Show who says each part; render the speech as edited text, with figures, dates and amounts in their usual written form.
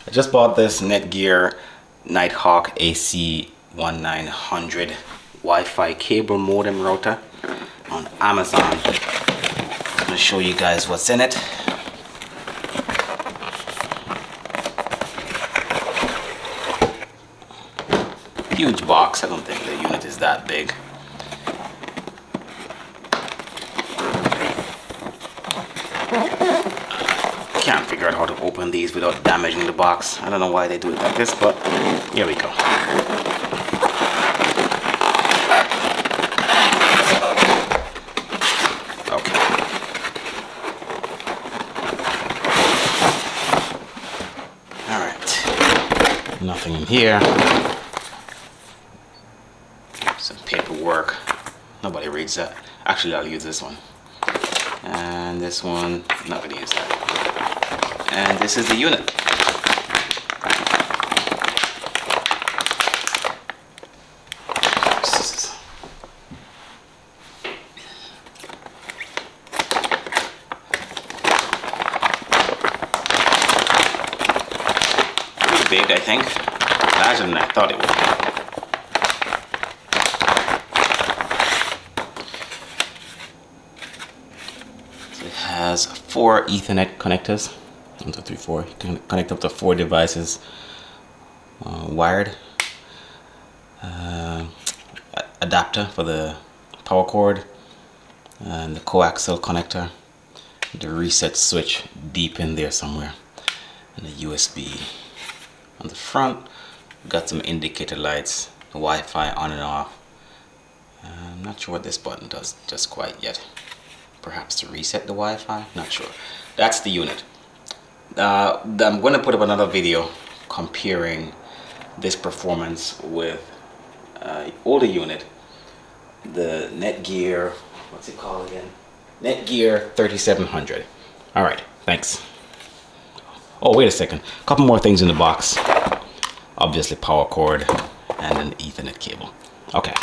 Speaker 1: I just bought this Netgear Nighthawk AC1900 Wi-Fi cable modem router on Amazon. I'm going to show you guys what's in it. Huge box. I don't think the unit is that big. Can't figure out how to open these without damaging the box. I don't know why they do it like this, but here we go. Okay. All right. Nothing in here. Some paperwork. Nobody reads that. Actually, I'll use this one. And this one, I'm not gonna use that. And this is the unit. Pretty big, I think. Larger than I thought it would be. It has 4 Ethernet connectors. 1, 2, 3, 4. You can connect up to 4 devices wired. Adapter for the power cord, and the coaxial connector. The reset switch deep in there somewhere, and the USB on the front. Got some indicator lights, the Wi-Fi on and off. I'm not sure what this button does just quite yet. Perhaps to reset the Wi-Fi, not sure. That's the unit. I'm going to put up another video comparing this performance with older unit, the Netgear, what's it called again? Netgear 3700. All right, thanks. Oh, wait a second. A couple more things in the box. Obviously, power cord and an Ethernet cable. Okay.